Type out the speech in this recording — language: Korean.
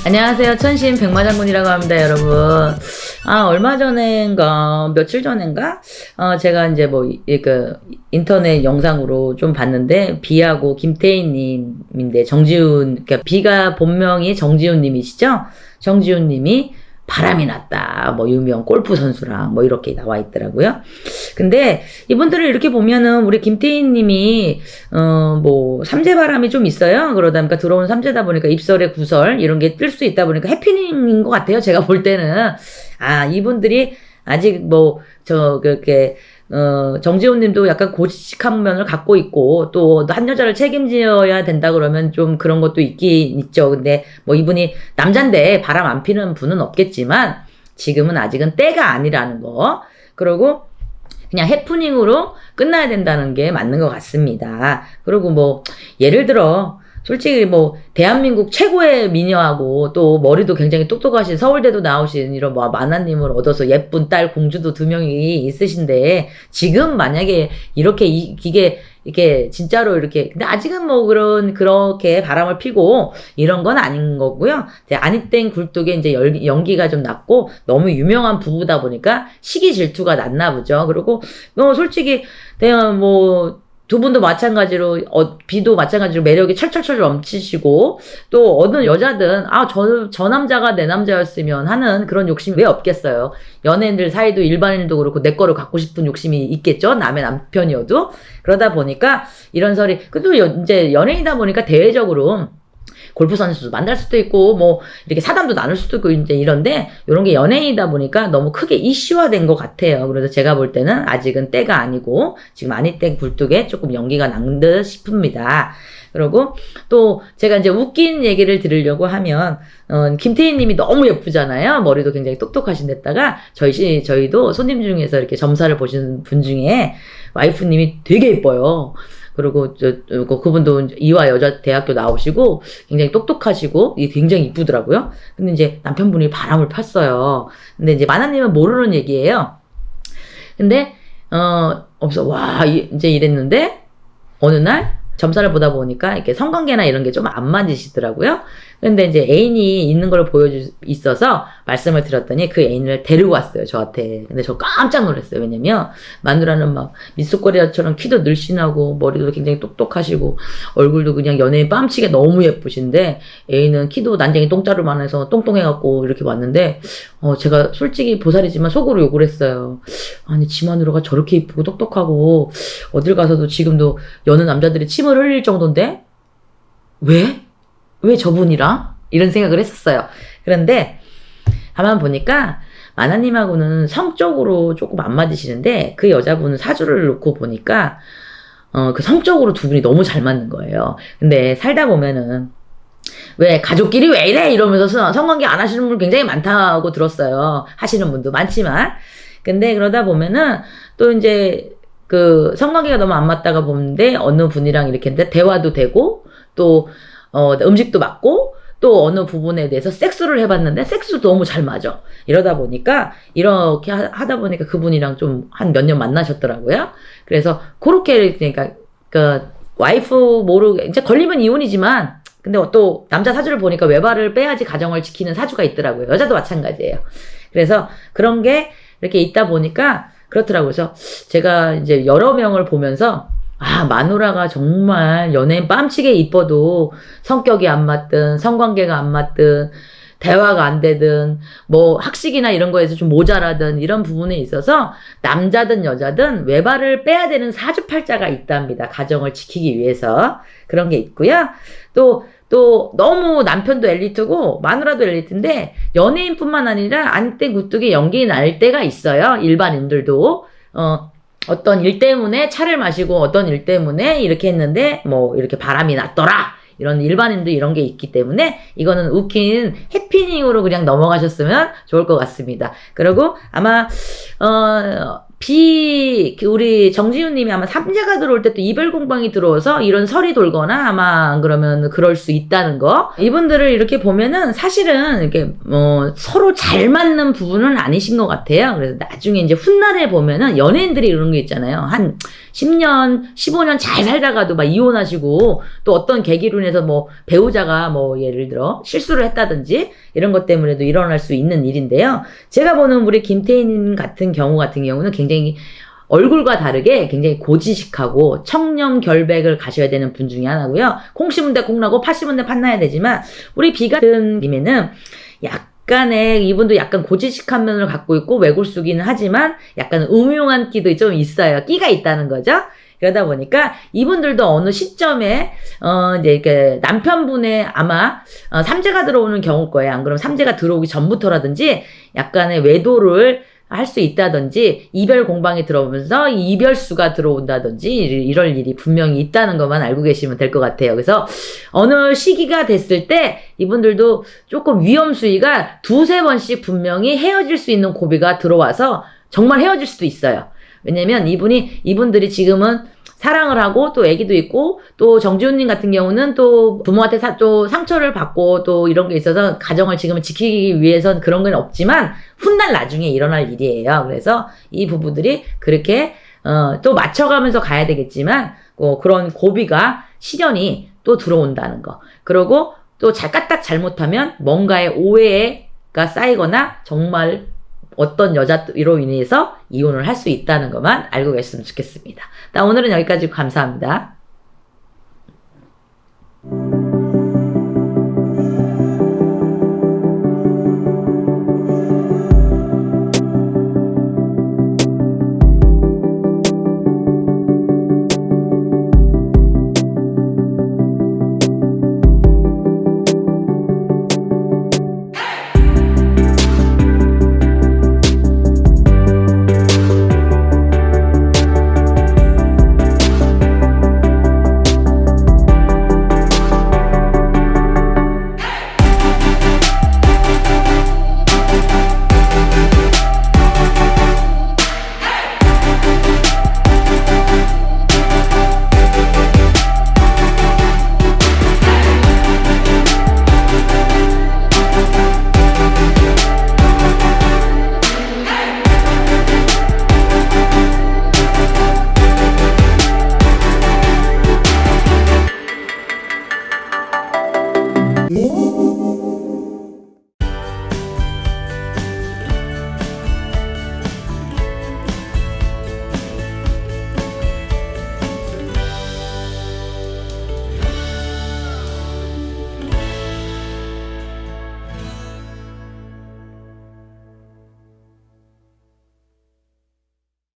안녕하세요. 천신 백마장군이라고 합니다, 여러분. 얼마 전인가, 며칠 전인가? 제가 이제 인터넷 영상으로 좀 봤는데, 비하고 김태희님인데, 그러니까 비가 본명이 정지훈님이시죠? 정지훈님이 바람이 났다. 유명 골프 선수랑 이렇게 나와 있더라고요. 근데 이분들을 이렇게 보면은 우리 김태희님이 삼재바람이 좀 있어요. 그러다 보니까 들어온 삼재다 보니까 입설에 구설 이런 게 뜰 수 있다 보니까 해피닝인 것 같아요. 제가 볼 때는 이분들이 아직 정지훈 님도 약간 고직한 면을 갖고 있고, 또 한 여자를 책임져야 된다 그러면 좀 그런 것도 있긴 있죠. 근데 이분이 남잔데 바람 안 피는 분은 없겠지만, 지금은 아직은 때가 아니라는 거. 그리고 그냥 해프닝으로 끝나야 된다는 게 맞는 것 같습니다. 그리고 예를 들어, 솔직히 대한민국 최고의 미녀하고 또 머리도 굉장히 똑똑하신 서울대도 나오신 이런 만화님을 얻어서 예쁜 딸 공주도 2명이 있으신데, 지금 만약에 이게 진짜로 근데 아직은 그렇게 바람을 피고 이런 건 아닌 거고요. 아니땡 굴뚝에 이제 연기가 좀 났고, 너무 유명한 부부다 보니까 시기 질투가 났나 보죠. 그리고 솔직히 두 분도 마찬가지로 비도 마찬가지로 매력이 철철철 넘치시고, 또 어느 여자든 저 남자가 내 남자였으면 하는 그런 욕심이 왜 없겠어요. 연예인들 사이도 일반인도 그렇고 내 거를 갖고 싶은 욕심이 있겠죠. 남의 남편이어도. 그러다 보니까 이런 설이, 또 이제 연예인이다 보니까 대외적으로 골프 선수도 만날 수도 있고, 이렇게 사담도 나눌 수도 있고, 이제 이런데, 요런 게 연예인이다 보니까 너무 크게 이슈화된 것 같아요. 그래서 제가 볼 때는 아직은 때가 아니고, 지금 아니땡 굴뚝에 조금 연기가 난 듯 싶습니다. 그리고 또 제가 이제 웃긴 얘기를 들으려고 하면, 김태희 님이 너무 예쁘잖아요. 머리도 굉장히 똑똑하신 데다가, 저희도 손님 중에서 이렇게 점사를 보시는 분 중에 와이프님이 되게 예뻐요. 그리고 그분도 이화 여자대학교 나오시고 굉장히 똑똑하시고 굉장히 이쁘더라고요. 근데 이제 남편분이 바람을 폈어요. 근데 이제 만화님은 모르는 얘기예요. 근데 이제 이랬는데 어느 날 점사를 보다 보니까 이렇게 성관계나 이런 게 좀 안 맞으시더라고요. 근데 이제 애인이 있는 걸 있어서 말씀을 드렸더니 그 애인을 데리고 왔어요, 저한테. 근데 저 깜짝 놀랐어요. 왜냐면 마누라는 미숫가루처럼 키도 늘씬하고 머리도 굉장히 똑똑하시고 얼굴도 그냥 연예인 뺨치게 너무 예쁘신데, 애인은 키도 난쟁이 똥자루만 해서 똥똥해갖고 이렇게 왔는데, 제가 솔직히 보살이지만 속으로 욕을 했어요. 아니, 지 마누라가 저렇게 이쁘고 똑똑하고 어딜 가서도 지금도 여느 남자들이 침을 흘릴 정도인데 왜 저분이랑? 이런 생각을 했었어요. 그런데 가만 보니까 만화님하고는 성적으로 조금 안 맞으시는데, 그 여자분은 사주를 놓고 보니까 그 성적으로 두 분이 너무 잘 맞는 거예요. 근데 살다 보면은 왜 가족끼리 왜 이래 이러면서 성관계 안 하시는 분 굉장히 많다고 들었어요. 하시는 분도 많지만. 근데 그러다 보면은 또 이제 그 성관계가 너무 안 맞다가 보는데 어느 분이랑 이렇게 했는데 대화도 되고, 또 음식도 맞고, 또 어느 부분에 대해서 섹스를 해봤는데 섹스도 너무 잘 맞아. 이러다 보니까 이렇게 하다 보니까 그분이랑 좀 한 몇 년 만나셨더라고요. 그래서 그렇게, 그러니까 그 와이프 이제 걸리면 이혼이지만, 근데 또 남자 사주를 보니까 외발을 빼야지 가정을 지키는 사주가 있더라고요. 여자도 마찬가지예요. 그래서 그런 게 이렇게 있다 보니까 그렇더라고요. 그래서 제가 이제 여러 명을 보면서 마누라가 정말 연예인 뺨치게 이뻐도 성격이 안 맞든 성관계가 안 맞든 대화가 안 되든 학식이나 이런 거에서 좀 모자라든 이런 부분에 있어서 남자든 여자든 외발을 빼야 되는 사주팔자가 있답니다. 가정을 지키기 위해서. 그런 게 있고요. 또 너무 남편도 엘리트고 마누라도 엘리트인데, 연예인뿐만 아니라 안때 굴뚝에 연기 날 때가 있어요. 일반인들도. 어떤 일 때문에 차를 마시고 어떤 일 때문에 이렇게 했는데 이렇게 바람이 났더라. 이런 일반인도 이런 게 있기 때문에 이거는 웃긴 해피닝으로 그냥 넘어가셨으면 좋을 것 같습니다. 그리고 아마 우리 정지훈 님이 아마 삼재가 들어올 때 또 이별 공방이 들어와서 이런 설이 돌거나 아마 안 그러면 그럴 수 있다는 거. 이분들을 이렇게 보면은 사실은 이렇게 서로 잘 맞는 부분은 아니신 것 같아요. 그래서 나중에 이제 훗날에 보면은 연예인들이 이런 게 있잖아요. 한 10년, 15년 잘 살다가도 막 이혼하시고 또 어떤 계기로 인해서 뭐 배우자가 뭐 예를 들어 실수를 했다든지 이런 것 때문에도 일어날 수 있는 일인데요. 제가 보는 우리 김태인 같은 경우는 굉장히 얼굴과 다르게 굉장히 고지식하고 청렴결백을 가셔야 되는 분 중에 하나고요. 콩 심은 데 콩나고 팥 심은 데 팥나야 되지만 우리 비 같은 님에는 약간의 이분도 약간 고지식한 면을 갖고 있고 외골수기는 하지만 약간 음흉한 끼도 좀 있어요. 끼가 있다는 거죠. 그러다 보니까 이분들도 어느 시점에 이제 이렇게 남편분의 아마 삼재가 들어오는 경우일 거예요. 안 그러면 삼재가 들어오기 전부터라든지 약간의 외도를 할 수 있다든지 이별 공방이 들어오면서 이별수가 들어온다든지 이럴 일이 분명히 있다는 것만 알고 계시면 될 것 같아요. 그래서 어느 시기가 됐을 때 이분들도 조금 위험 수위가 두세 번씩 분명히 헤어질 수 있는 고비가 들어와서 정말 헤어질 수도 있어요. 왜냐면 이분들이 지금은 사랑을 하고 또 애기도 있고 또 정지훈님 같은 경우는 또 부모한테 또 상처를 받고 또 이런 게 있어서 가정을 지금 지키기 위해서는 그런 건 없지만 훗날 나중에 일어날 일이에요. 그래서 이 부부들이 그렇게 또 맞춰가면서 가야 되겠지만 그런 고비가 시련이 또 들어온다는 거. 그리고 또 까딱 잘못하면 뭔가의 오해가 쌓이거나 정말 어떤 여자로 인해서 이혼을 할 수 있다는 것만 알고 계셨으면 좋겠습니다. 오늘은 여기까지 감사합니다.